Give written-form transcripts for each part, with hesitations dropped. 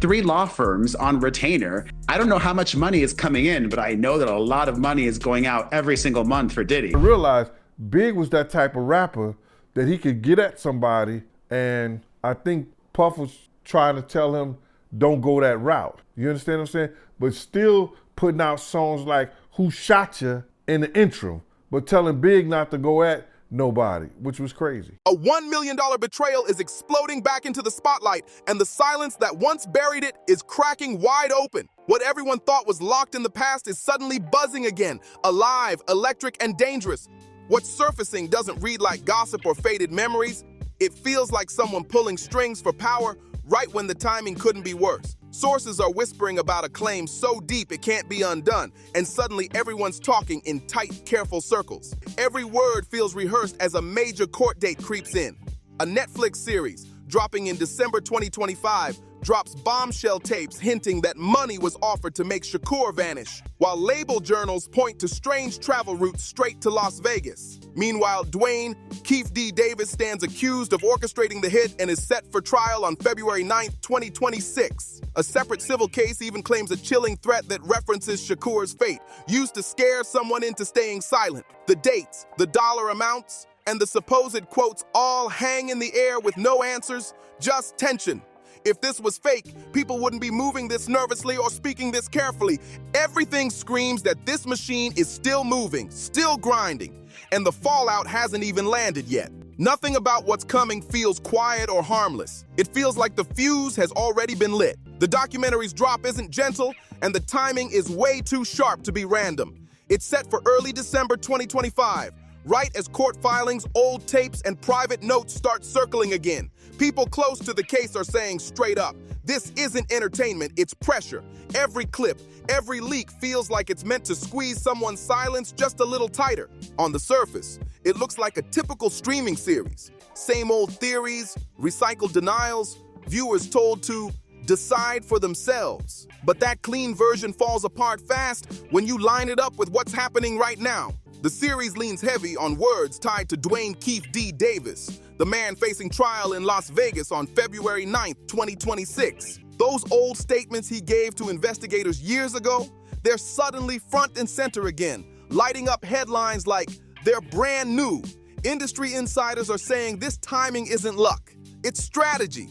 3 law firms on retainer. I don't know how much money is coming in, but I know that a lot of money is going out every single month for Diddy. I realized Big was that type of rapper that he could get at somebody, and I think Puff was trying to tell him, don't go that route. You understand what I'm saying? But still putting out songs like Who Shot Ya in the intro, but telling Big not to go at nobody, which was crazy. A $1 million betrayal is exploding back into the spotlight, and the silence that once buried it is cracking wide open. What everyone thought was locked in the past is suddenly buzzing again, alive, electric, and dangerous. What's surfacing doesn't read like gossip or faded memories. It feels like someone pulling strings for power right when the timing couldn't be worse. Sources are whispering about a claim so deep it can't be undone, and suddenly everyone's talking in tight, careful circles. Every word feels rehearsed as a major court date creeps in. A Netflix series, dropping in December 2025, drops bombshell tapes hinting that money was offered to make Shakur vanish, while label journals point to strange travel routes straight to Las Vegas. Meanwhile, Dwayne Keefe D. Davis stands accused of orchestrating the hit and is set for trial on February 9, 2026. A separate civil case even claims a chilling threat that references Shakur's fate, used to scare someone into staying silent. The dates, the dollar amounts, and the supposed quotes all hang in the air with no answers, just tension. If this was fake, people wouldn't be moving this nervously or speaking this carefully. Everything screams that this machine is still moving, still grinding, and the fallout hasn't even landed yet. Nothing about what's coming feels quiet or harmless. It feels like the fuse has already been lit. The documentary's drop isn't gentle, and the timing is way too sharp to be random. It's set for early December 2025, right as court filings, old tapes, and private notes start circling again. People close to the case are saying straight up, this isn't entertainment, it's pressure. Every clip, every leak feels like it's meant to squeeze someone's silence just a little tighter. On the surface, it looks like a typical streaming series. Same old theories, recycled denials, viewers told to decide for themselves. But that clean version falls apart fast when you line it up with what's happening right now. The series leans heavy on words tied to Dwayne Keefe D. Davis, the man facing trial in Las Vegas on February 9, 2026. Those old statements he gave to investigators years ago, they're suddenly front and center again, lighting up headlines like, they're brand new. Industry insiders are saying this timing isn't luck, it's strategy.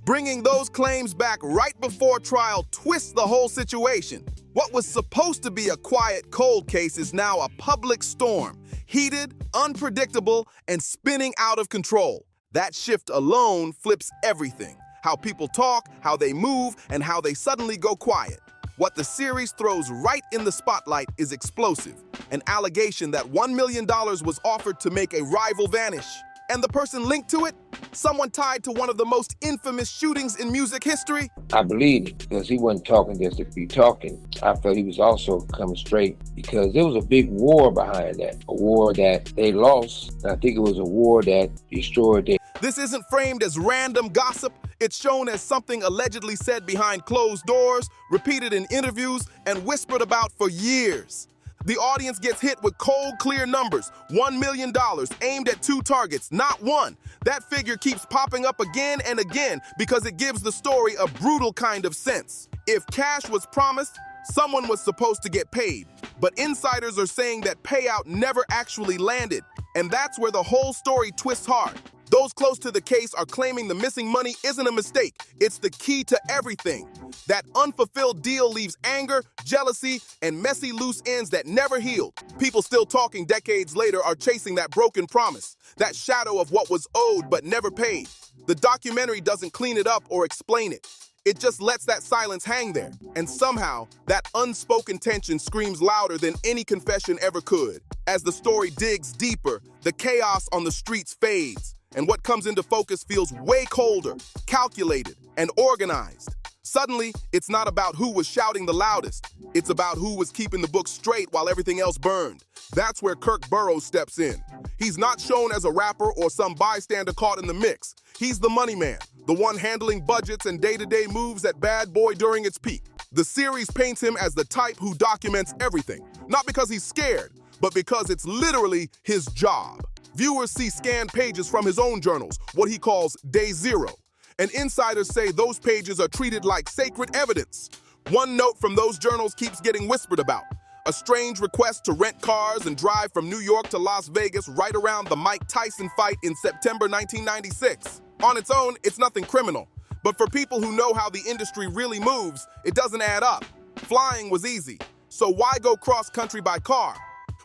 Bringing those claims back right before trial twists the whole situation. What was supposed to be a quiet, cold case is now a public storm, heated, unpredictable, and spinning out of control. That shift alone flips everything. How people talk, how they move, and how they suddenly go quiet. What the series throws right in the spotlight is explosive. An allegation that $1 million was offered to make a rival vanish. And the person linked to it? Someone tied to one of the most infamous shootings in music history? I believe it because he wasn't talking just to be talking. I felt he was also coming straight because there was a big war behind that. A war that they lost. And I think it was a war that destroyed their... This isn't framed as random gossip. It's shown as something allegedly said behind closed doors, repeated in interviews, and whispered about for years. The audience gets hit with cold, clear numbers. $1 million aimed at 2 targets, not one. That figure keeps popping up again and again because it gives the story a brutal kind of sense. If cash was promised, someone was supposed to get paid. But insiders are saying that payout never actually landed. And that's where the whole story twists hard. Those close to the case are claiming the missing money isn't a mistake. It's the key to everything. That unfulfilled deal leaves anger, jealousy, and messy loose ends that never healed. People still talking decades later are chasing that broken promise, that shadow of what was owed but never paid. The documentary doesn't clean it up or explain it. It just lets that silence hang there. And somehow, that unspoken tension screams louder than any confession ever could. As the story digs deeper, the chaos on the streets fades. And what comes into focus feels way colder, calculated, and organized. Suddenly, it's not about who was shouting the loudest. It's about who was keeping the book straight while everything else burned. That's where Kirk Burrows steps in. He's not shown as a rapper or some bystander caught in the mix. He's the money man, the one handling budgets and day-to-day moves at Bad Boy during its peak. The series paints him as the type who documents everything, not because he's scared, but because it's literally his job. Viewers see scanned pages from his own journals, what he calls Day Zero. and insiders say those pages are treated like sacred evidence. One note from those journals keeps getting whispered about. A strange request to rent cars and drive from New York to Las Vegas right around the Mike Tyson fight in September 1996. On its own, it's nothing criminal. But for people who know how the industry really moves, it doesn't add up. Flying was easy, so why go cross-country by car?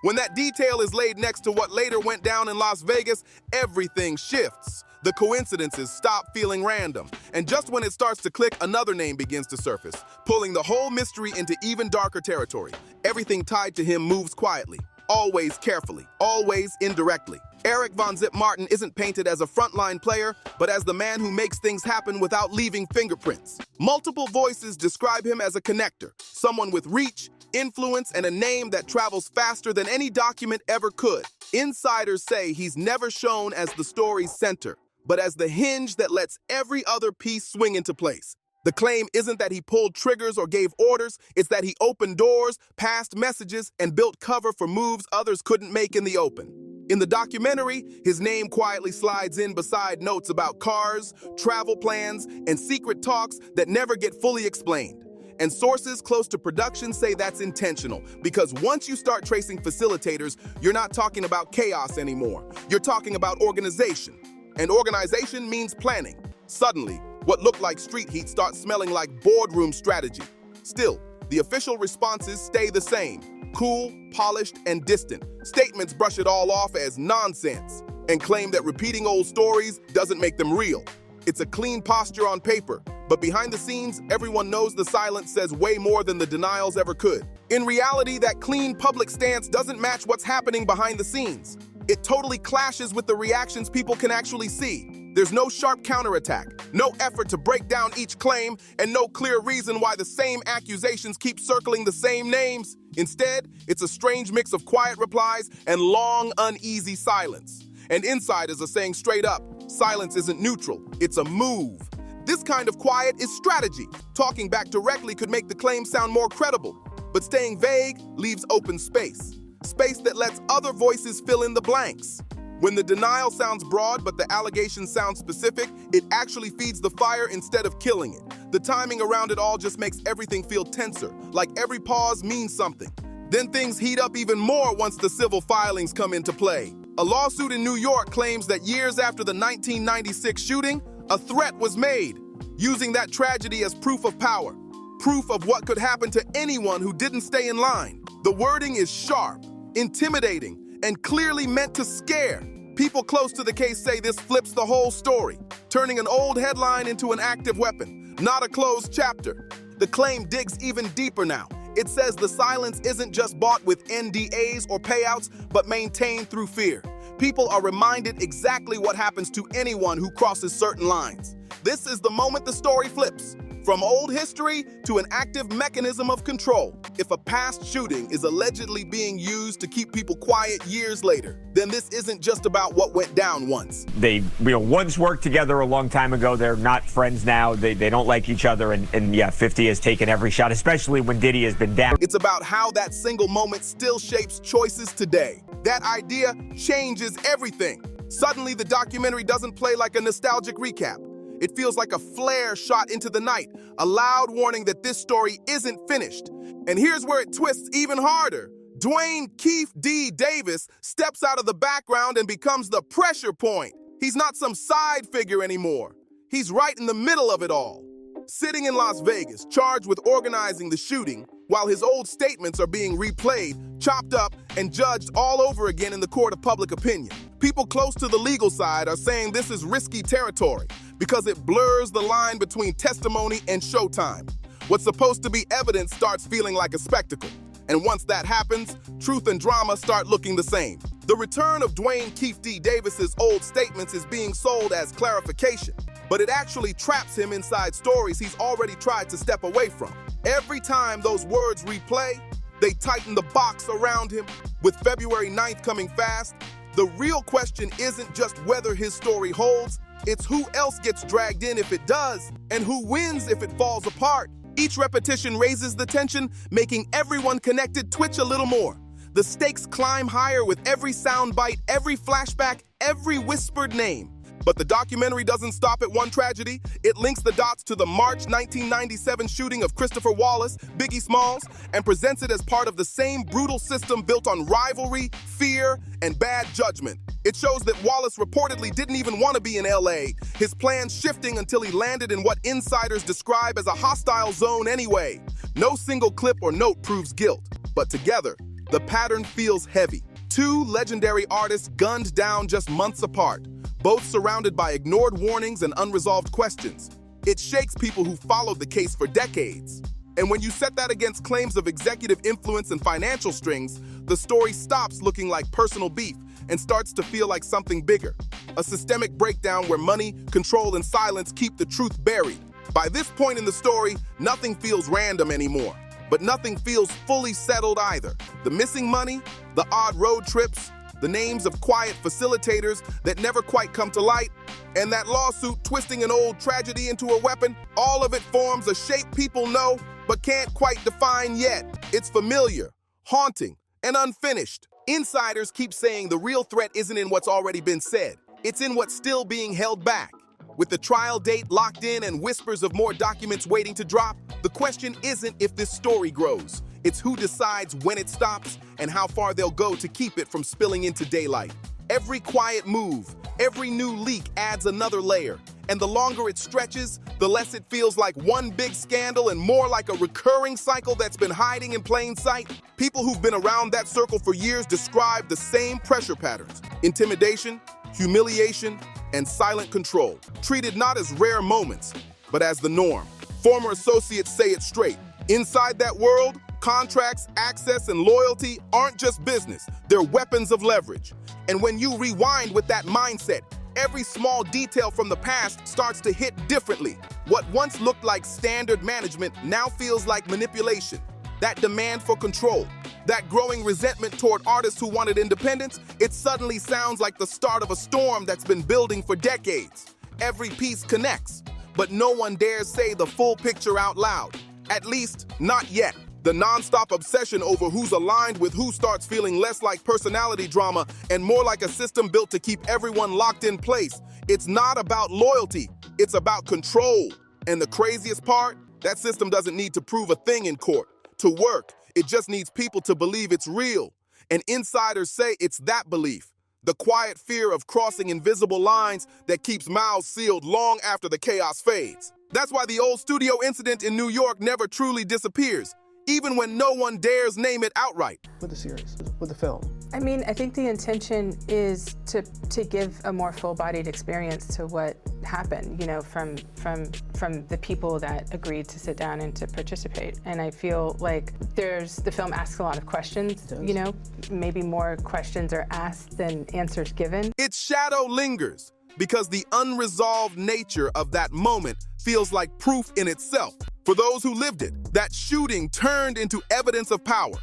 When that detail is laid next to what later went down in Las Vegas, everything shifts. The coincidences stop feeling random. And just when it starts to click, another name begins to surface, pulling the whole mystery into even darker territory. Everything tied to him moves quietly, always carefully, always indirectly. Eric Von Zip Martin isn't painted as a frontline player, but as the man who makes things happen without leaving fingerprints. Multiple voices describe him as a connector, someone with reach, influence, and a name that travels faster than any document ever could. Insiders say he's never shown as the story's center, but as the hinge that lets every other piece swing into place. The claim isn't that he pulled triggers or gave orders, it's that he opened doors, passed messages, and built cover for moves others couldn't make in the open. In the documentary, his name quietly slides in beside notes about cars, travel plans, and secret talks that never get fully explained. And sources close to production say that's intentional, because once you start tracing facilitators, you're not talking about chaos anymore. You're talking about organization. And organization means planning. Suddenly, what looked like street heat starts smelling like boardroom strategy. Still, the official responses stay the same. Cool, polished, and distant. Statements brush it all off as nonsense and claim that repeating old stories doesn't make them real. It's a clean posture on paper, but behind the scenes, everyone knows the silence says way more than the denials ever could. In reality, that clean public stance doesn't match what's happening behind the scenes. It totally clashes with the reactions people can actually see. There's no sharp counterattack, no effort to break down each claim, and no clear reason why the same accusations keep circling the same names. Instead, it's a strange mix of quiet replies and long, uneasy silence. And insiders are saying straight up, silence isn't neutral, it's a move. This kind of quiet is strategy. Talking back directly could make the claim sound more credible, but staying vague leaves open space. Space that lets other voices fill in the blanks. When the denial sounds broad but the allegation sounds specific, it actually feeds the fire instead of killing it. The timing around it all just makes everything feel tenser, like every pause means something. Then things heat up even more once the civil filings come into play. A lawsuit in New York claims that years after the 1996 shooting, a threat was made, using that tragedy as proof of power, proof of what could happen to anyone who didn't stay in line. The wording is sharp, intimidating, and clearly meant to scare. People close to the case say this flips the whole story, turning an old headline into an active weapon, not a closed chapter. The claim digs even deeper now. It says the silence isn't just bought with NDAs or payouts, but maintained through fear. People are reminded exactly what happens to anyone who crosses certain lines. This is the moment the story flips. From old history to an active mechanism of control. If a past shooting is allegedly being used to keep people quiet years later, then this isn't just about what went down once. They once worked together a long time ago. They're not friends now. They don't like each other. And yeah, 50 has taken every shot, especially when Diddy has been down. It's about how that single moment still shapes choices today. That idea changes everything. Suddenly, the documentary doesn't play like a nostalgic recap. It feels like a flare shot into the night, a loud warning that this story isn't finished. And here's where it twists even harder. Dwayne Keefe D. Davis steps out of the background and becomes the pressure point. He's not some side figure anymore. He's right in the middle of it all. Sitting in Las Vegas, charged with organizing the shooting, while his old statements are being replayed, chopped up, and judged all over again in the court of public opinion. People close to the legal side are saying this is risky territory because it blurs the line between testimony and showtime. What's supposed to be evidence starts feeling like a spectacle. And once that happens, truth and drama start looking the same. The return of Dwayne Keefe D. Davis's old statements is being sold as clarification, but it actually traps him inside stories he's already tried to step away from. Every time those words replay, they tighten the box around him. With February 9th coming fast, the real question isn't just whether his story holds, it's who else gets dragged in if it does, and who wins if it falls apart. Each repetition raises the tension, making everyone connected twitch a little more. The stakes climb higher with every soundbite, every flashback, every whispered name. But the documentary doesn't stop at one tragedy. It links the dots to the March 1997 shooting of Christopher Wallace, Biggie Smalls, and presents it as part of the same brutal system built on rivalry, fear, and bad judgment. It shows that Wallace reportedly didn't even want to be in LA, his plans shifting until he landed in what insiders describe as a hostile zone anyway. No single clip or note proves guilt, but together, the pattern feels heavy. Two legendary artists gunned down just months apart, both surrounded by ignored warnings and unresolved questions. It shakes people who followed the case for decades. And when you set that against claims of executive influence and financial strings, the story stops looking like personal beef and starts to feel like something bigger. A systemic breakdown where money, control, and silence keep the truth buried. By this point in the story, nothing feels random anymore, but nothing feels fully settled either. The missing money, the odd road trips, the names of quiet facilitators that never quite come to light, and that lawsuit twisting an old tragedy into a weapon, all of it forms a shape people know but can't quite define yet. It's familiar, haunting, and unfinished. Insiders keep saying the real threat isn't in what's already been said. It's in what's still being held back. With the trial date locked in and whispers of more documents waiting to drop, the question isn't if this story grows. It's who decides when it stops and how far they'll go to keep it from spilling into daylight. Every quiet move, every new leak adds another layer. And the longer it stretches, the less it feels like one big scandal and more like a recurring cycle that's been hiding in plain sight. People who've been around that circle for years describe the same pressure patterns: intimidation, humiliation, and silent control, treated not as rare moments, but as the norm. Former associates say it straight. Inside that world, contracts, access, and loyalty aren't just business, they're weapons of leverage. And when you rewind with that mindset, every small detail from the past starts to hit differently. What once looked like standard management now feels like manipulation. That demand for control, that growing resentment toward artists who wanted independence, it suddenly sounds like the start of a storm that's been building for decades. Every piece connects, but no one dares say the full picture out loud. At least, not yet. The nonstop obsession over who's aligned with who starts feeling less like personality drama and more like a system built to keep everyone locked in place. It's not about loyalty, it's about control. And the craziest part, that system doesn't need to prove a thing in court. To work, it just needs people to believe it's real. And insiders say it's that belief, the quiet fear of crossing invisible lines that keeps mouths sealed long after the chaos fades. That's why the old studio incident in New York never truly disappears, even when no one dares name it outright. With the series, with the film? I mean, I think the intention is to give a more full-bodied experience to what happened, you know, from the people that agreed to sit down and to participate. And I feel like the film asks a lot of questions, you know, maybe more questions are asked than answers given. Its shadow lingers because the unresolved nature of that moment feels like proof in itself. For those who lived it, that shooting turned into evidence of power.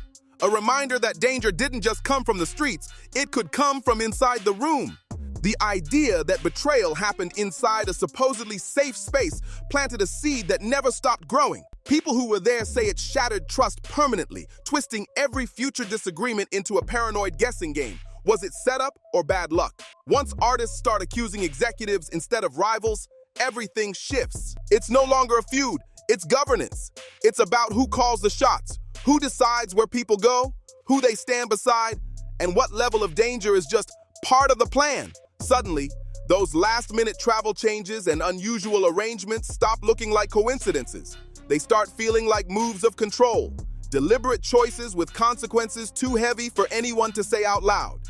A reminder that danger didn't just come from the streets, it could come from inside the room. The idea that betrayal happened inside a supposedly safe space planted a seed that never stopped growing. People who were there say it shattered trust permanently, twisting every future disagreement into a paranoid guessing game. Was it setup or bad luck? Once artists start accusing executives instead of rivals, everything shifts. It's no longer a feud, it's governance. It's about who calls the shots, who decides where people go, who they stand beside, and what level of danger is just part of the plan. Suddenly, those last-minute travel changes and unusual arrangements stop looking like coincidences. They start feeling like moves of control, deliberate choices with consequences too heavy for anyone to say out loud.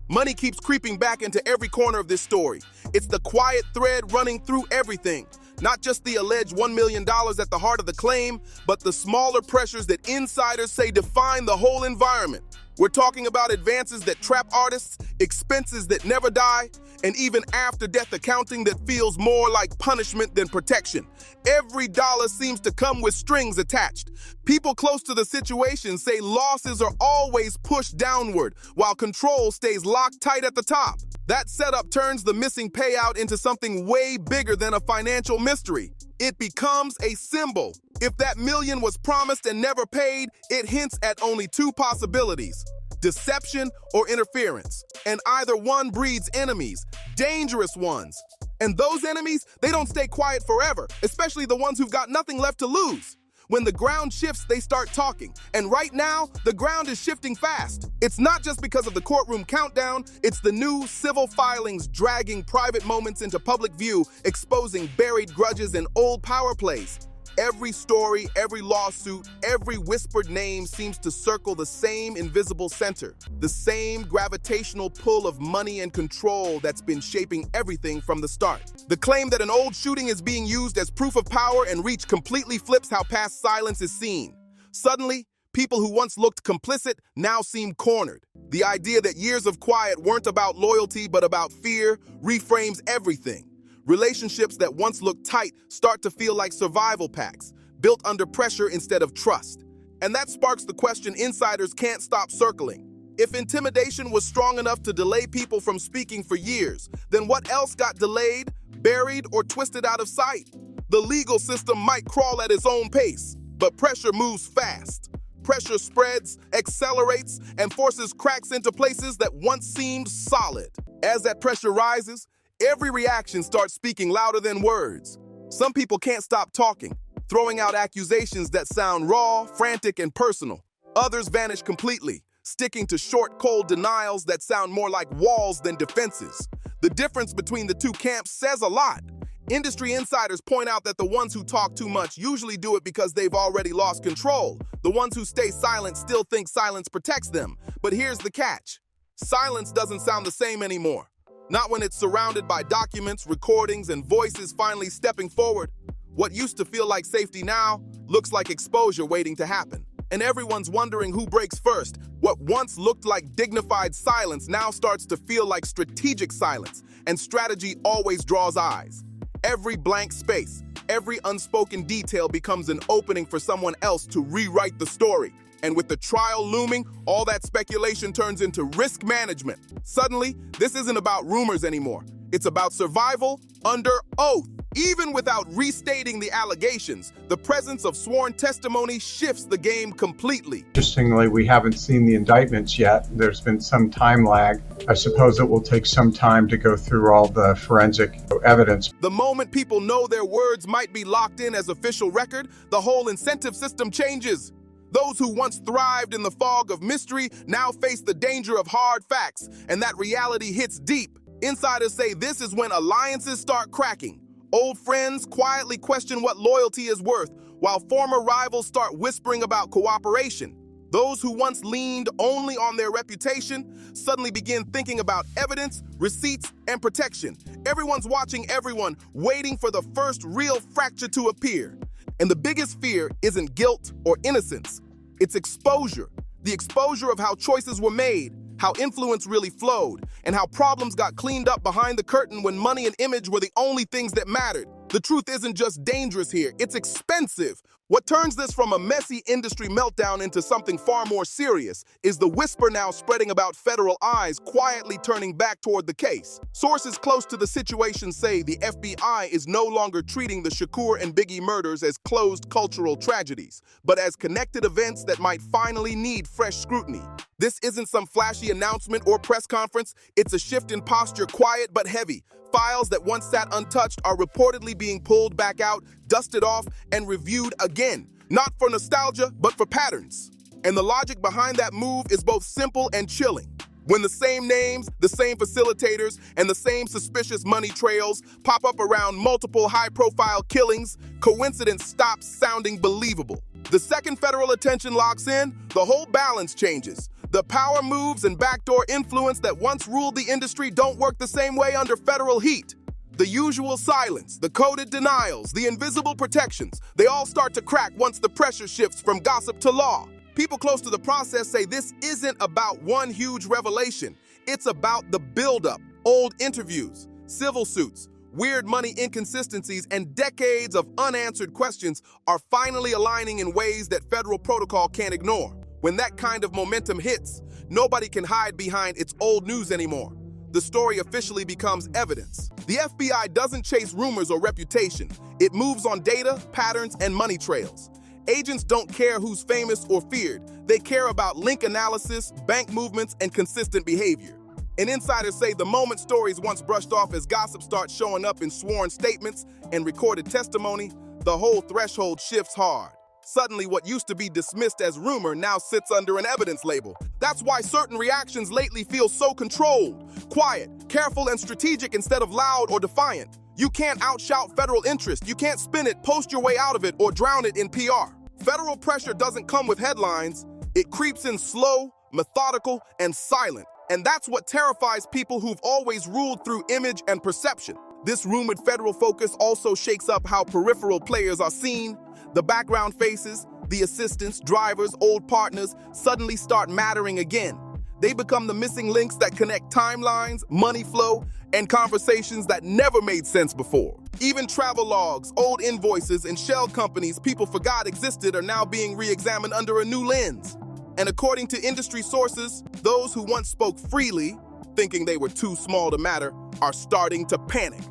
Money keeps creeping back into every corner of this story. It's the quiet thread running through everything. Not just the alleged $1 million at the heart of the claim, but the smaller pressures that insiders say define the whole environment. We're talking about advances that trap artists, expenses that never die, and even after-death accounting that feels more like punishment than protection. Every dollar seems to come with strings attached. People close to the situation say losses are always pushed downward, while control stays locked tight at the top. That setup turns the missing payout into something way bigger than a financial mystery. It becomes a symbol. If that million was promised and never paid, it hints at only two possibilities: deception or interference. And either one breeds enemies, dangerous ones. And those enemies, they don't stay quiet forever, especially the ones who've got nothing left to lose. When the ground shifts, they start talking. And right now, the ground is shifting fast. It's not just because of the courtroom countdown, it's the new civil filings dragging private moments into public view, exposing buried grudges and old power plays. Every story, every lawsuit, every whispered name seems to circle the same invisible center, the same gravitational pull of money and control that's been shaping everything from the start. The claim that an old shooting is being used as proof of power and reach completely flips how past silence is seen. Suddenly, people who once looked complicit now seem cornered. The idea that years of quiet weren't about loyalty but about fear reframes everything. Relationships that once looked tight start to feel like survival pacts, built under pressure instead of trust. And that sparks the question insiders can't stop circling. If intimidation was strong enough to delay people from speaking for years, then what else got delayed, buried, or twisted out of sight? The legal system might crawl at its own pace, but pressure moves fast. Pressure spreads, accelerates, and forces cracks into places that once seemed solid. As that pressure rises, every reaction starts speaking louder than words. Some people can't stop talking, throwing out accusations that sound raw, frantic, and personal. Others vanish completely, sticking to short, cold denials that sound more like walls than defenses. The difference between the two camps says a lot. Industry insiders point out that the ones who talk too much usually do it because they've already lost control. The ones who stay silent still think silence protects them. But here's the catch. Silence doesn't sound the same anymore. Not when it's surrounded by documents, recordings, and voices finally stepping forward. What used to feel like safety now looks like exposure waiting to happen. And everyone's wondering who breaks first. What once looked like dignified silence now starts to feel like strategic silence, and strategy always draws eyes. Every blank space, every unspoken detail becomes an opening for someone else to rewrite the story. And with the trial looming, all that speculation turns into risk management. Suddenly, this isn't about rumors anymore. It's about survival under oath. Even without restating the allegations, the presence of sworn testimony shifts the game completely. Interestingly, we haven't seen the indictments yet. There's been some time lag. I suppose it will take some time to go through all the forensic evidence. The moment people know their words might be locked in as official record, the whole incentive system changes. Those who once thrived in the fog of mystery now face the danger of hard facts, and that reality hits deep. Insiders say this is when alliances start cracking. Old friends quietly question what loyalty is worth, while former rivals start whispering about cooperation. Those who once leaned only on their reputation suddenly begin thinking about evidence, receipts, and protection. Everyone's watching everyone, waiting for the first real fracture to appear. And the biggest fear isn't guilt or innocence. It's exposure. The exposure of how choices were made, how influence really flowed, and how problems got cleaned up behind the curtain when money and image were the only things that mattered. The truth isn't just dangerous here, it's expensive. What turns this from a messy industry meltdown into something far more serious is the whisper now spreading about federal eyes quietly turning back toward the case. Sources close to the situation say the FBI is no longer treating the Shakur and Biggie murders as closed cultural tragedies, but as connected events that might finally need fresh scrutiny. This isn't some flashy announcement or press conference, it's a shift in posture, quiet but heavy. Files that once sat untouched are reportedly being pulled back out, dusted off, and reviewed again. Not for nostalgia, but for patterns. And the logic behind that move is both simple and chilling. When the same names, the same facilitators, and the same suspicious money trails pop up around multiple high-profile killings, coincidence stops sounding believable. The second federal attention locks in, the whole balance changes. The power moves and backdoor influence that once ruled the industry don't work the same way under federal heat. The usual silence, the coded denials, the invisible protections, they all start to crack once the pressure shifts from gossip to law. People close to the process say this isn't about one huge revelation. It's about the buildup, old interviews, civil suits, weird money inconsistencies, and decades of unanswered questions are finally aligning in ways that federal protocol can't ignore. When that kind of momentum hits, nobody can hide behind it's old news anymore. The story officially becomes evidence. The FBI doesn't chase rumors or reputation. It moves on data, patterns, and money trails. Agents don't care who's famous or feared. They care about link analysis, bank movements, and consistent behavior. And insiders say the moment stories once brushed off as gossip start showing up in sworn statements and recorded testimony, the whole threshold shifts hard. Suddenly, what used to be dismissed as rumor now sits under an evidence label. That's why certain reactions lately feel so controlled, quiet, careful, and strategic instead of loud or defiant. You can't outshout federal interest. You can't spin it, post your way out of it, or drown it in PR. Federal pressure doesn't come with headlines. It creeps in slow, methodical, and silent. And that's what terrifies people who've always ruled through image and perception. This rumored federal focus also shakes up how peripheral players are seen. The background faces, the assistants, drivers, old partners suddenly start mattering again. They become the missing links that connect timelines, money flow, and conversations that never made sense before. Even travel logs, old invoices, and shell companies people forgot existed are now being re-examined under a new lens. And according to industry sources, those who once spoke freely, thinking they were too small to matter, are starting to panic.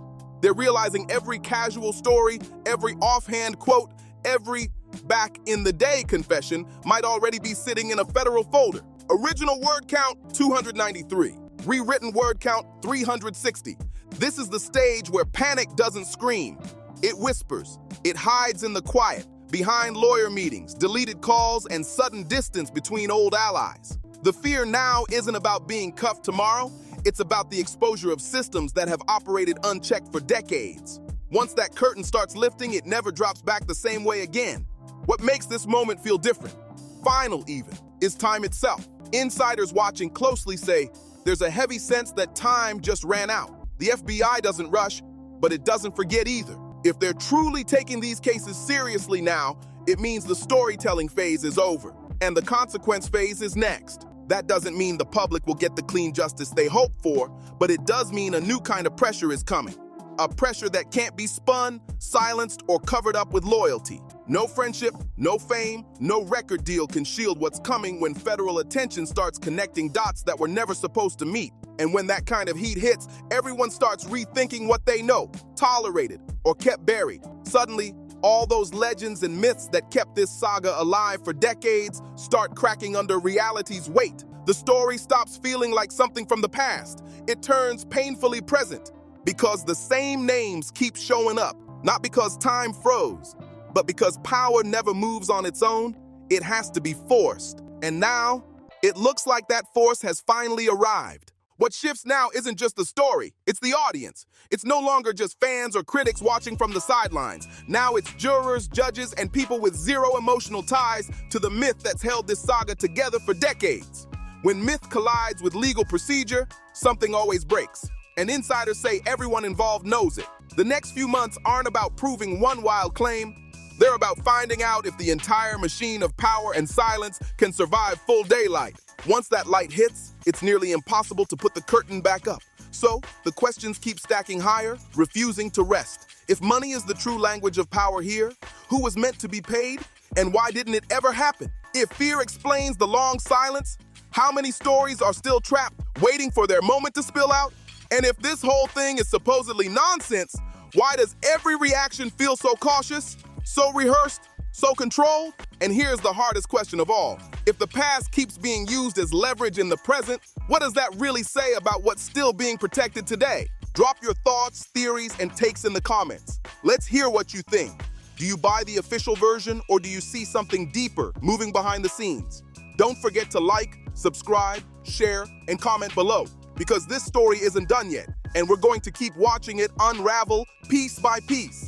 They're realizing every casual story, every offhand quote, every back in the day confession might already be sitting in a federal folder. Original word count, 293. Rewritten word count, 360. This is the stage where panic doesn't scream. It whispers. It hides in the quiet, behind lawyer meetings, deleted calls, and sudden distance between old allies. The fear now isn't about being cuffed tomorrow. It's about the exposure of systems that have operated unchecked for decades. Once that curtain starts lifting, it never drops back the same way again. What makes this moment feel different, final even, is time itself. Insiders watching closely say there's a heavy sense that time just ran out. The FBI doesn't rush, but it doesn't forget either. If they're truly taking these cases seriously now, it means the storytelling phase is over, and the consequence phase is next. That doesn't mean the public will get the clean justice they hope for, but it does mean a new kind of pressure is coming. A pressure that can't be spun, silenced, or covered up with loyalty. No friendship, no fame, no record deal can shield what's coming when federal attention starts connecting dots that were never supposed to meet. And when that kind of heat hits, everyone starts rethinking what they know, tolerated, or kept buried. Suddenly, all those legends and myths that kept this saga alive for decades start cracking under reality's weight. The story stops feeling like something from the past. It turns painfully present. Because the same names keep showing up, not because time froze, but because power never moves on its own, it has to be forced. And now, it looks like that force has finally arrived. What shifts now isn't just the story, it's the audience. It's no longer just fans or critics watching from the sidelines. Now it's jurors, judges, and people with zero emotional ties to the myth that's held this saga together for decades. When myth collides with legal procedure, something always breaks. And insiders say everyone involved knows it. The next few months aren't about proving one wild claim. They're about finding out if the entire machine of power and silence can survive full daylight. Once that light hits, it's nearly impossible to put the curtain back up. So, the questions keep stacking higher, refusing to rest. If money is the true language of power here, who was meant to be paid, and why didn't it ever happen? If fear explains the long silence, how many stories are still trapped, waiting for their moment to spill out? And if this whole thing is supposedly nonsense, why does every reaction feel so cautious, so rehearsed, so controlled? And here's the hardest question of all. If the past keeps being used as leverage in the present, what does that really say about what's still being protected today? Drop your thoughts, theories, and takes in the comments. Let's hear what you think. Do you buy the official version, or do you see something deeper moving behind the scenes? Don't forget to like, subscribe, share, and comment below, because this story isn't done yet, and we're going to keep watching it unravel piece by piece.